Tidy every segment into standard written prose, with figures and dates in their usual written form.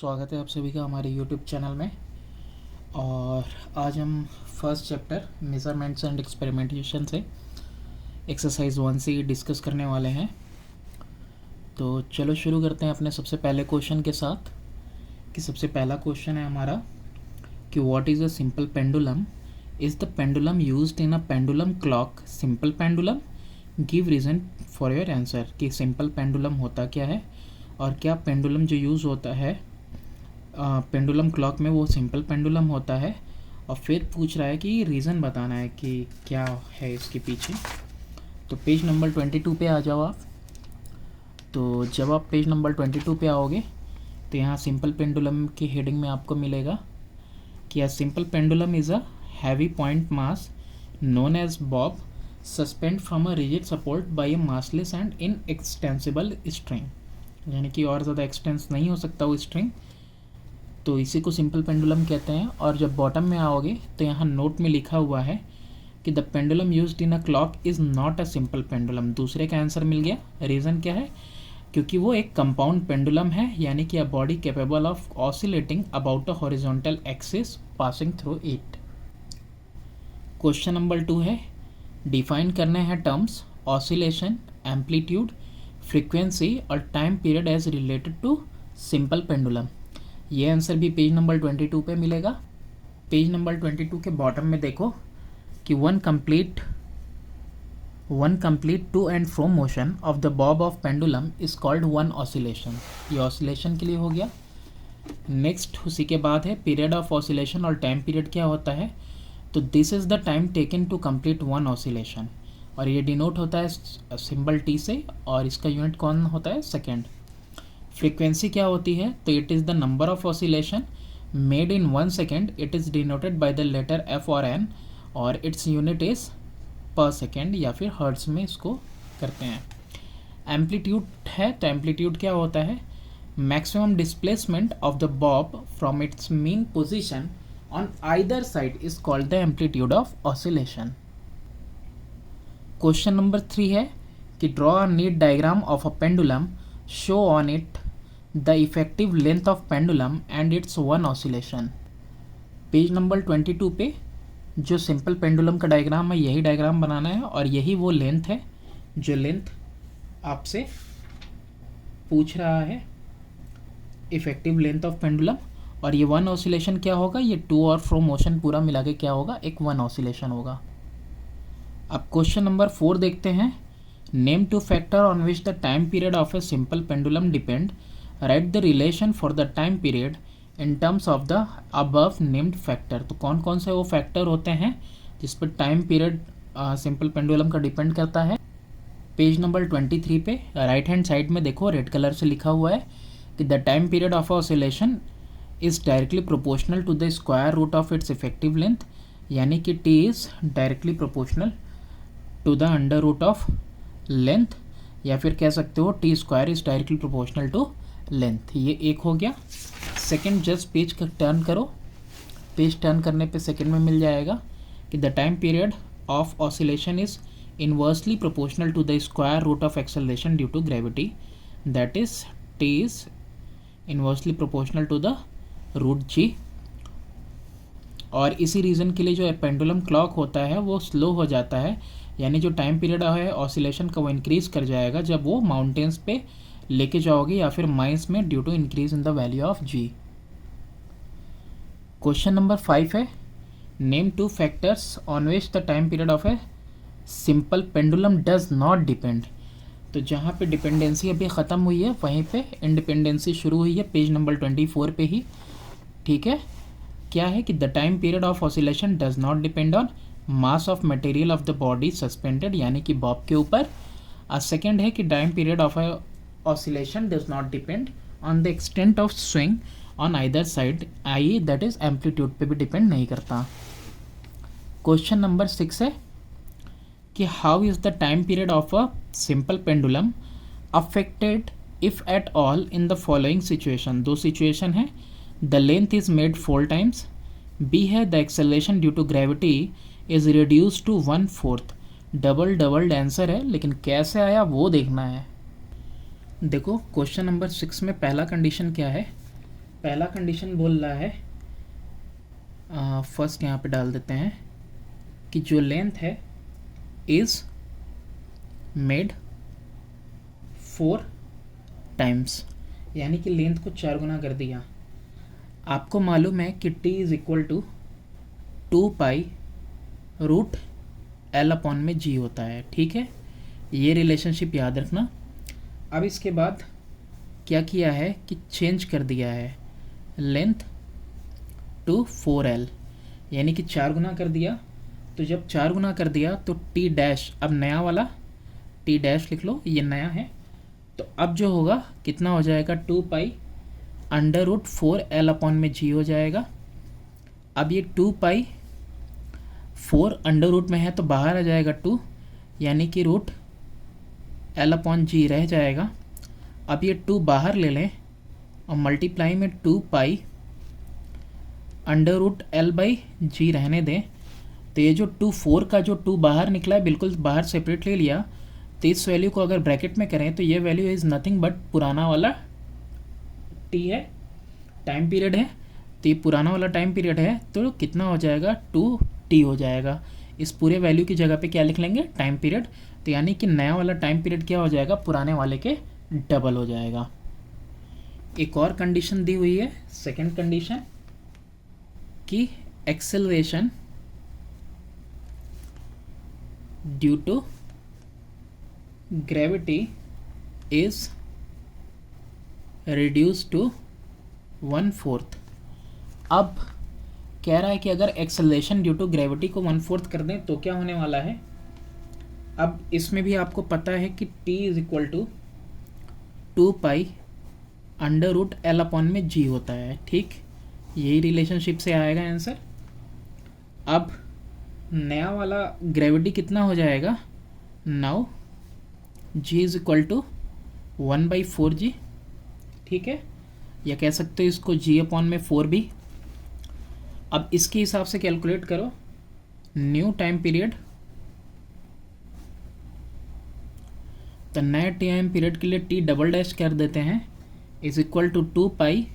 स्वागत है आप सभी का हमारे यूट्यूब चैनल में। और आज हम first chapter measurements and experimentation से एक्सरसाइज 1 से डिस्कस करने वाले हैं। तो चलो शुरू करते हैं अपने सबसे पहले क्वेश्चन के साथ। कि सबसे पहला क्वेश्चन है हमारा कि what is a simple pendulum? Is the pendulum used in a pendulum clock simple pendulum? Give reason for your answer. कि सिंपल पेंडुलम होता क्या है और क्या पेंडुलम जो यूज़ होता है पेंडुलम क्लॉक में वो सिंपल पेंडुलम होता है। और फिर पूछ रहा है कि रीज़न बताना है कि क्या है इसके पीछे। तो पेज नंबर 22 पे आ जाओ आप। तो जब आप पेज नंबर 22 पे आओगे तो यहाँ सिंपल पेंडुलम की हेडिंग में आपको मिलेगा कि a simple pendulum is a heavy point mass known as bob suspend from a rigid support by a massless and inextensible string. यानी कि और ज़्यादा एक्सटेंस नहीं हो सकता वो स्ट्रिंग, तो इसी को सिंपल पेंडुलम कहते हैं। और जब बॉटम में आओगे तो यहाँ नोट में लिखा हुआ है कि the pendulum used in a clock is not a simple pendulum. दूसरे का आंसर मिल गया। रीज़न क्या है? क्योंकि वो एक कंपाउंड पेंडुलम है, यानी कि a body capable of oscillating about a horizontal axis passing through it. Question number 2 है, डिफाइन करने हैं टर्म्स ऑसिलेशन, एम्पलीट्यूड, फ्रीक्वेंसी और time period as related to simple pendulum. ये आंसर भी पेज नंबर 22 पे मिलेगा। पेज नंबर 22 के bottom में देखो कि one complete to and fro motion of the bob of pendulum is called one oscillation. ये ऑसिलेशन के लिए हो गया। नेक्स्ट उसी के बाद है पीरियड ऑफ ऑसिलेशन और टाइम पीरियड क्या होता है। तो this is the time taken to complete one oscillation, और ये डिनोट होता है सिंबल टी से, और इसका यूनिट कौन होता है? सेकेंड। फ्रीक्वेंसी क्या होती है? तो it is the number of oscillation made in 1 second. It is denoted by the letter f और एन, और its unit is per second या फिर हर्ट्स में इसको करते हैं। एम्पलीट्यूड है, तो एम्पलीट्यूड क्या होता है? Maximum displacement of the Bob from its mean position on either side is called the amplitude of oscillation. Question number 3 है कि draw a neat diagram of a pendulum, show on it the effective length of pendulum and it's one oscillation. Page number 22 पे जो simple pendulum का diagram है यही diagram बनाना है, और यही वो लेंथ है जो लेंथ आपसे पूछ रहा है, इफेक्टिव लेंथ ऑफ पेंडुलम। और ये वन ऑसिलेशन क्या होगा? ये टू और फ्रो मोशन पूरा मिला के क्या होगा? एक वन ऑसिलेशन होगा। अब क्वेश्चन नंबर 4 देखते हैं। Name two factor on which the time period of a simple pendulum depend. Right the relation for the time period in terms of the above named factor. तो कौन कौन से वो factor होते हैं जिस पर टाइम पीरियड सिंपल पेंडुलम का डिपेंड करता है? पेज नंबर 23 पे राइट हैंड साइड में देखो रेड कलर से लिखा हुआ है कि the time period of oscillation is directly proportional to the square root of its effective length. यानी कि t is directly proportional to the under root of length, या फिर कह सकते हो t square is directly proportional to length. ये एक हो गया। सेकंड, जस्ट पेज का टर्न करो। पेज टर्न करने पे सेकंड में मिल जाएगा कि the time period of oscillation is inversely proportional to the square root of acceleration due to gravity, that is T is inversely proportional to the root g. और इसी reason के लिए जो पेंडुलम क्लॉक होता है वो स्लो हो जाता है, यानी जो टाइम पीरियड है ऑसिलेशन का वो इंक्रीज़ कर जाएगा जब वो माउंटेन्स पे लेके जाओगे या फिर माइंस में, due to increase in the value of g. Question number 5 है, name two factors on which the time period of a simple pendulum does not depend. तो जहाँ पे डिपेंडेंसी अभी ख़त्म हुई है वहीं पे इंडिपेंडेंसी शुरू हुई है, पेज नंबर 24 पे ही। ठीक है, क्या है कि the time period of oscillation does not depend on mass of material of the body suspended, यानी कि बॉब के ऊपर। और सेकेंड है कि time period of oscillation does not depend on the extent of swing on either side, I that is amplitude पे भी depend नहीं करता। क्वेश्चन नंबर 6 है कि how is the time period of a simple pendulum affected if at all in the following situation. दो situation है, the length is made 4 times, B है the acceleration due to gravity is reduce to 1/4। Double answer है, लेकिन कैसे आया वो देखना है। देखो क्वेश्चन नंबर 6 में पहला कंडीशन क्या है पहला कंडीशन बोल रहा है, फर्स्ट यहाँ पे डाल देते हैं कि जो लेंथ है इज मेड 4 टाइम्स, यानी कि लेंथ को 4 गुना कर दिया। आपको मालूम है कि t is equal to 2π√L/g होता है, ठीक है, ये रिलेशनशिप याद रखना। अब इसके बाद क्या किया है कि चेंज कर दिया है लेंथ टू 4L, यानी कि 4 गुना कर दिया। तो जब 4 गुना कर दिया तो t डैश, अब नया वाला t डैश लिख लो, ये नया है। तो अब जो होगा कितना हो जाएगा, 2π√4L/g हो जाएगा। अब ये 2π 4 अंडर रूट में है तो बाहर आ जाएगा 2, यानी कि √L/g रह जाएगा। अब ये 2 बाहर ले लें और मल्टीप्लाई में 2π√L/g रहने दें। तो ये जो 4 का जो 2 बाहर निकला है, बिल्कुल बाहर सेपरेट ले लिया। तो इस वैल्यू को अगर ब्रैकेट में करें तो ये वैल्यू इज़ नथिंग बट पुराना वाला t है, टाइम पीरियड है। तो ये पुराना वाला टाइम पीरियड है, तो कितना हो जाएगा, 2t हो जाएगा। इस पूरे वैल्यू की जगह पे क्या लिख लेंगे, टाइम पीरियड। तो यानी कि नया वाला टाइम पीरियड क्या हो जाएगा, पुराने वाले के डबल हो जाएगा। एक और कंडीशन दी हुई है, सेकंड कंडीशन, कि acceleration due to gravity is reduce to 1/4। अब कह रहा है कि अगर एक्सेलरेशन ड्यू टू ग्रेविटी को 1/4 कर दें तो क्या होने वाला है। अब इसमें भी आपको पता है कि t is equal to 2π√L/g होता है, ठीक, यही रिलेशनशिप से आएगा आंसर। अब नया वाला ग्रेविटी कितना हो जाएगा, now g is equal to 1/4g, ठीक है, या कह सकते हो इसको g/4 भी। अब इसके हिसाब से कैलकुलेट करो न्यू टाइम पीरियड। तो नए टाइम पीरियड के लिए t डबल डैश कर देते हैं, इज इक्वल टू 2π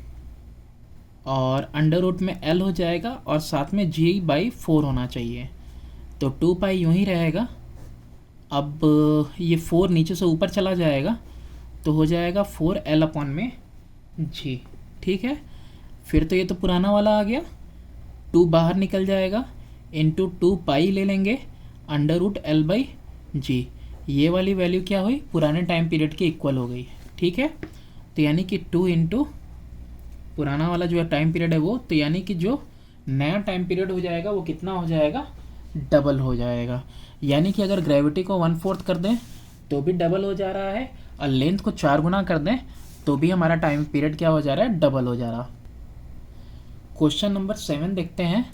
और अंडर रूट में l हो जाएगा और साथ में g/4 होना चाहिए। तो 2π यूँ ही रहेगा। अब ये 4 नीचे से ऊपर चला जाएगा तो हो जाएगा 4L/g, ठीक है। फिर तो ये तो पुराना वाला आ गया, 2 बाहर निकल जाएगा, इंटू 2π ले लेंगे √L/g। ये वाली वैल्यू क्या हुई, पुराने टाइम पीरियड के इक्वल हो गई, ठीक है। तो यानी कि 2 इंटू पुराना वाला जो टाइम पीरियड है वो, तो यानी कि जो नया टाइम पीरियड हो जाएगा वो कितना हो जाएगा, डबल हो जाएगा। यानी कि अगर ग्रेविटी को 1/4 कर दें तो भी डबल हो जा रहा है, और लेंथ को 4 गुना कर दें तो भी हमारा टाइम पीरियड क्या हो जा रहा है, डबल हो जा रहा। क्वेश्चन नंबर 7 देखते हैं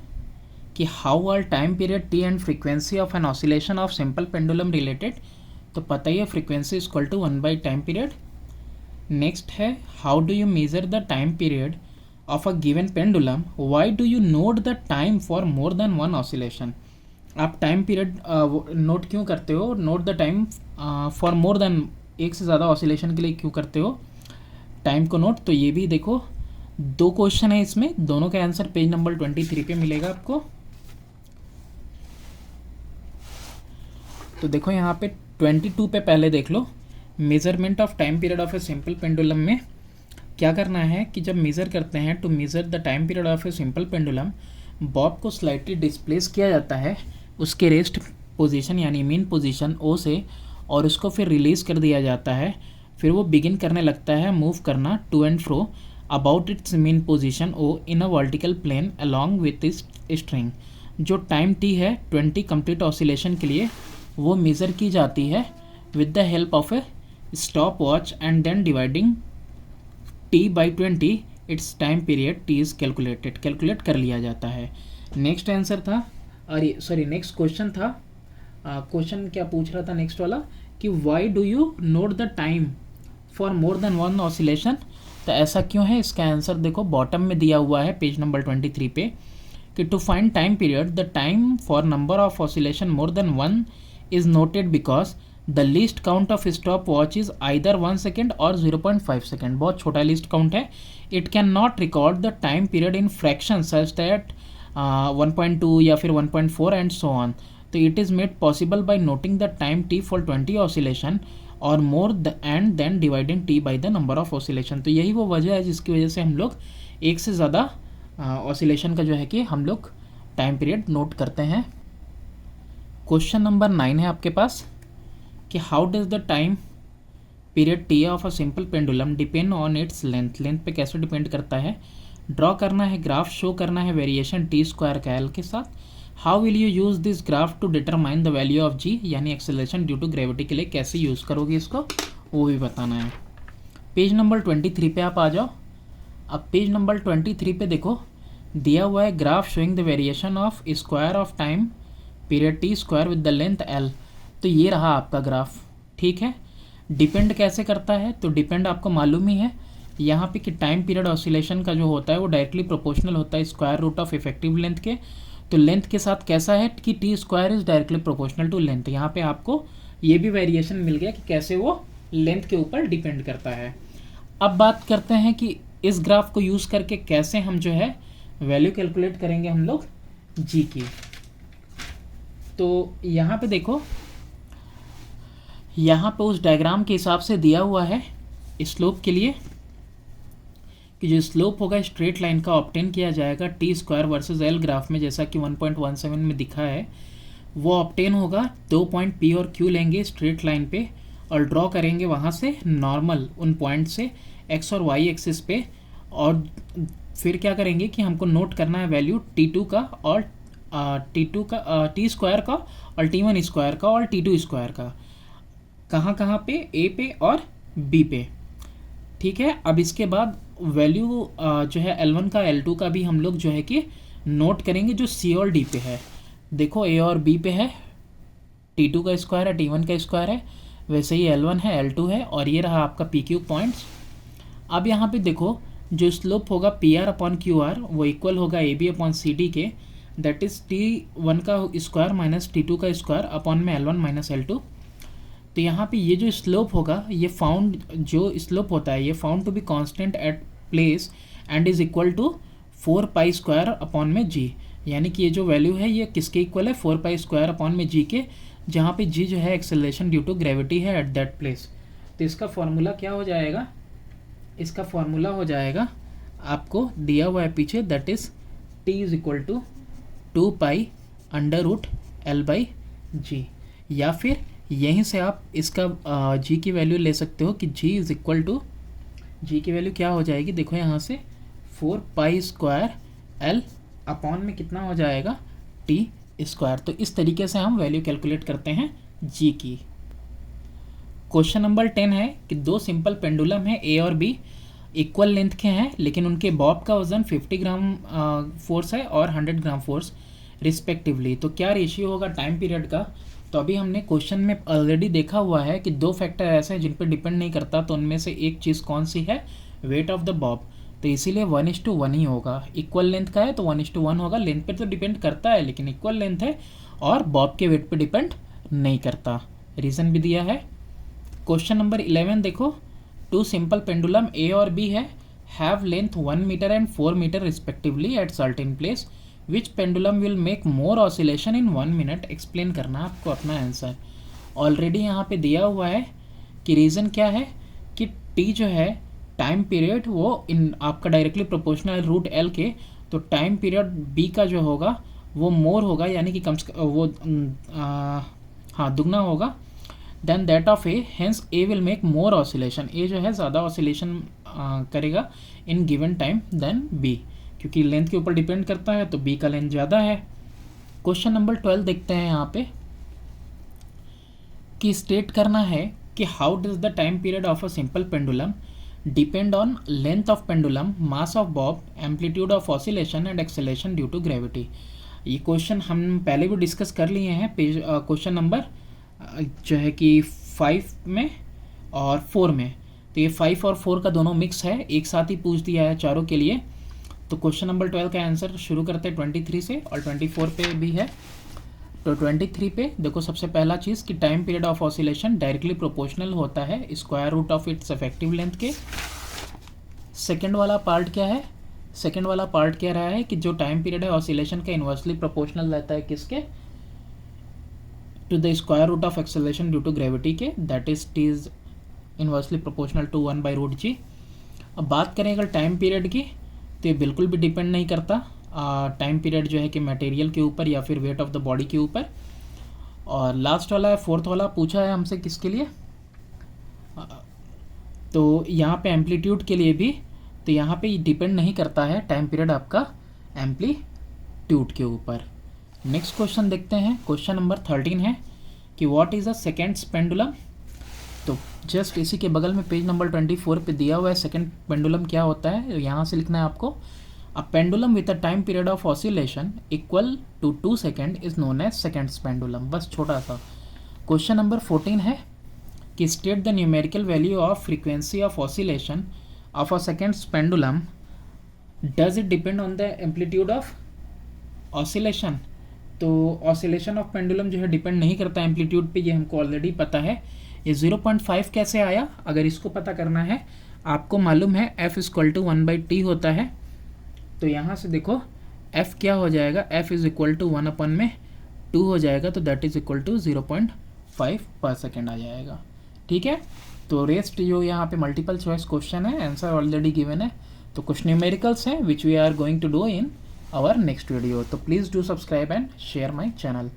कि how are time period t and frequency of an oscillation of simple pendulum related. तो पता ही है frequency is equal to 1 time period. Next है how do you measure the time period of a given pendulum, why do you note the time for more than one oscillation. आप time period note क्यों करते हो, note the time for more than, एक से ज़्यादा oscillation के लिए क्यों करते हो टाइम को नोट। तो ये भी देखो 2 क्वेश्चन है इसमें, दोनों का आंसर पेज नंबर 23 पे मिलेगा आपको। तो देखो यहाँ पे 22 पे पहले देख लो, measurement of time period of a simple pendulum में क्या करना है कि जब मेज़र करते हैं to measure the time period of a simple pendulum, bob को स्लाइटली डिस्प्लेस किया जाता है उसके रेस्ट पोजीशन यानी मीन पोजीशन ओ से, और उसको फिर रिलीज़ कर दिया जाता है। फिर वो बिगिन करने लगता है मूव करना to and fro about its mean position O in a vertical plane along with इस स्ट्रिंग। जो टाइम टी है 20 कंप्लीट ऑसिलेशन के लिए वो मेज़र की जाती है with the help of a stop watch and then dividing t by 20 its time period t is calculate कर लिया जाता है। नेक्स्ट आंसर था, अरे सॉरी नेक्स्ट क्वेश्चन था, क्वेश्चन क्या पूछ रहा था नेक्स्ट वाला कि why do you note the time for more than one oscillation. तो ऐसा क्यों है, इसका आंसर देखो बॉटम में दिया हुआ है पेज नंबर 23 पे कि to find time period the time for number of oscillation more than one is noted because the least count of stop watch is either 1 second और 0.5 सेकेंड, बहुत छोटा लीस्ट काउंट है. It can not record the time period in fraction such that 1.2 या फिर 1.4 and so on. तो it is made possible by noting the time t for 20 oscillation और मोर and then dividing t by the number of oscillation. तो यही वो वजह है जिसकी वजह से हम लोग एक से ज़्यादा ऑसिलेशन का जो है कि हम लोग टाइम पीरियड नोट करते हैं. क्वेश्चन नंबर 9 है आपके पास कि how does the time period T of a simple pendulum depend on its length. Length पे कैसे डिपेंड करता है. ड्रॉ करना है, ग्राफ शो करना है वेरिएशन टी स्क्वायर का एल के साथ. How will you use this graph to determine the value of g, यानी एक्सेलरेशन ड्यू टू ग्रेविटी के लिए कैसे यूज़ करोगे इसको, वो भी बताना है. पेज नंबर 23 पे आप आ जाओ. अब पेज नंबर 23 पे देखो दिया हुआ है graph showing the variation of square of time period T square with the length L. तो ये रहा आपका ग्राफ. ठीक है, डिपेंड कैसे करता है, तो डिपेंड आपको मालूम ही है यहाँ पे कि टाइम पीरियड ऑसिलेशन का जो होता है वो डायरेक्टली प्रोपोर्शनल होता है square root of effective length के. तो लेंथ के साथ कैसा है कि t square is directly proportional to length. यहाँ पे आपको ये भी वेरिएशन मिल गया कि कैसे वो लेंथ के ऊपर डिपेंड करता है. अब बात करते हैं कि इस ग्राफ को यूज़ करके कैसे हम जो है वैल्यू कैलकुलेट करेंगे हम लोग जी की. तो यहाँ पे देखो, यहाँ पे उस डायग्राम के हिसाब से दिया हुआ है स्लोप के लिए कि जो स्लोप होगा स्ट्रेट लाइन का ऑब्टेन किया जाएगा T square versus L graph में, जैसा कि 1.17 में दिखा है. वो ऑब्टेन होगा 2 पॉइंट पी और क्यू लेंगे स्ट्रेट लाइन पे और ड्रॉ करेंगे वहाँ से नॉर्मल उन पॉइंट से एक्स और वाई एक्सिस पे. और फिर क्या करेंगे कि हमको नोट करना है वैल्यू T2 का और T2 का टी स्क्वायर का और T1 स्क्वायर का और T2 स्क्वायर का. कहाँ कहाँ पे, ए पे और बी पे. ठीक है, अब इसके बाद वैल्यू जो है L1 का L2 का भी हम लोग जो है कि नोट करेंगे जो C और D पे है. देखो A और B पे है, T2 का स्क्वायर है, T1 का स्क्वायर है, वैसे ही L1 है, L2 है और ये रहा आपका PQ पॉइंट्स. अब यहाँ पे देखो जो स्लोप होगा PR अपॉन QR वो इक्वल होगा AB अपॉन CD के, दैट इज़ T1 का स्क्वायर माइनस T2 का स्क्वायर अपॉन में L1 माइनस L2. तो यहाँ पे ये जो स्लोप होगा ये फाउंड जो स्लोप होता है ये found to be constant at place and is equal to 4 pi square upon में जी. यानी कि ये जो वैल्यू है ये किसके इक्वल है, 4 पाई स्क्वायर अपॉन में जी के, जहाँ पे जी जो है एक्सेलरेशन ड्यू टू ग्रेविटी है एट दैट प्लेस. तो इसका फॉर्मूला क्या हो जाएगा, इसका फॉर्मूला हो जाएगा आपको दिया हुआ है पीछे, that is T is equal to 2 pi under root L by g. या फिर यहीं से आप इसका जी की वैल्यू ले सकते हो कि जी इज़ इक्वल टू, जी की वैल्यू क्या हो जाएगी, देखो यहाँ से 4 पाई स्क्वायर एल अपॉन में कितना हो जाएगा टी स्क्वायर. तो इस तरीके से हम वैल्यू कैलकुलेट करते हैं जी की. क्वेश्चन नंबर 10 है कि दो सिंपल पेंडुलम है ए और बी, इक्वल लेंथ के हैं लेकिन उनके बॉब का वजन 50 ग्राम फोर्स है और 100 ग्राम फोर्स रिस्पेक्टिवली. तो क्या रेशियो होगा टाइम पीरियड का. तो अभी हमने क्वेश्चन में ऑलरेडी देखा हुआ है कि दो फैक्टर ऐसे हैं जिन पर डिपेंड नहीं करता, तो उनमें से एक चीज़ कौन सी है, वेट ऑफ द बॉब. तो इसीलिए 1:1 ही होगा. इक्वल लेंथ का है तो 1:1 होगा. लेंथ पे तो डिपेंड करता है लेकिन इक्वल लेंथ है और बॉब के वेट पे डिपेंड नहीं करता. रीज़न भी दिया है. क्वेश्चन नंबर 11 देखो, टू सिंपल पेंडुलम ए और बी है, have length 1 metre and 4 metre respectively at certain place. Which pendulum will make more oscillation in 1 minute. Explain करना आपको अपना आंसर. ऑलरेडी यहाँ पे दिया हुआ है कि रीज़न क्या है कि टी जो है टाइम पीरियड वो इन आपका डायरेक्टली प्रोपोर्शनल रूट एल के, तो टाइम पीरियड बी का जो होगा वो मोर होगा, यानी कि कम से वो दुगना होगा than that of A. Hence A will make more oscillation. A जो है ज़्यादा ऑसिलेशन करेगा in given time than B, क्योंकि लेंथ के ऊपर डिपेंड करता है तो बी का लेंथ ज़्यादा है. क्वेश्चन नंबर 12 देखते हैं यहाँ पे कि स्टेट करना है कि how does the time period of a simple pendulum depend on length of pendulum, mass of bob, amplitude of oscillation and acceleration due to gravity. ये क्वेश्चन हम पहले भी डिस्कस कर लिए हैं पेज क्वेश्चन नंबर जो है कि 5 में और 4 में. तो ये 5 और 4 का दोनों मिक्स है, एक साथ ही पूछ दिया है चारों के लिए. तो क्वेश्चन नंबर 12 का आंसर शुरू करते हैं 23 से और 24 पे भी है. तो 23 पे देखो, सबसे पहला चीज़ कि time period of oscillation directly proportional होता है square root of its effective length के। सेकेंड वाला पार्ट क्या है? सेकेंड वाला पार्ट कह रहा है कि जो टाइम पीरियड है ऑसिलेशन का इन्वर्सली प्रोपोर्शनल रहता है किसके? To the square root of acceleration due to gravity के, that is T is inversely proportional to 1/√g। अब बात करें अगर टाइम पीरियड की, तो ये बिल्कुल भी डिपेंड नहीं करता टाइम पीरियड जो है कि मटेरियल के ऊपर या फिर वेट ऑफ द बॉडी के ऊपर। और लास्ट वाला है, फोर्थ वाला पूछा है हमसे किसके लिए, तो यहाँ पे एम्पलीट्यूड के लिए भी, तो यहाँ पे डिपेंड नहीं करता है टाइम पीरियड आपका एम्पलीट्यूड के ऊपर। नेक्स्ट क्वेश्चन देखते हैं, क्वेश्चन नंबर 13 है कि what is a seconds pendulum. तो जस्ट इसी के बगल में पेज नंबर 24 पे दिया हुआ है सेकेंड पेंडुलम क्या होता है, यहाँ से लिखना है आपको। A pendulum with a time period of oscillation equal to 2 second is known as seconds pendulum. बस छोटा सा। क्वेश्चन नंबर 14 है कि state the numerical value of frequency of oscillation of a seconds pendulum, does it depend on the amplitude of oscillation. तो oscillation of pendulum जो है depend नहीं करता एम्पलीट्यूड पे, ये हमको ऑलरेडी पता है। ये 0.5 कैसे आया, अगर इसको पता करना है, आपको मालूम है F = 1/t होता है। तो यहाँ से देखो F क्या हो जाएगा, F = 1/2 हो जाएगा, तो दैट इज इक्वल टू 0.5 पर सेकेंड आ जाएगा। ठीक है, तो रेस्ट जो यहाँ पे मल्टीपल चॉइस क्वेश्चन है, आंसर ऑलरेडी गिवन है। तो कुछ न्यूमेरिकल्स हैं which we are going to do in our next video. So please do subscribe and share my channel.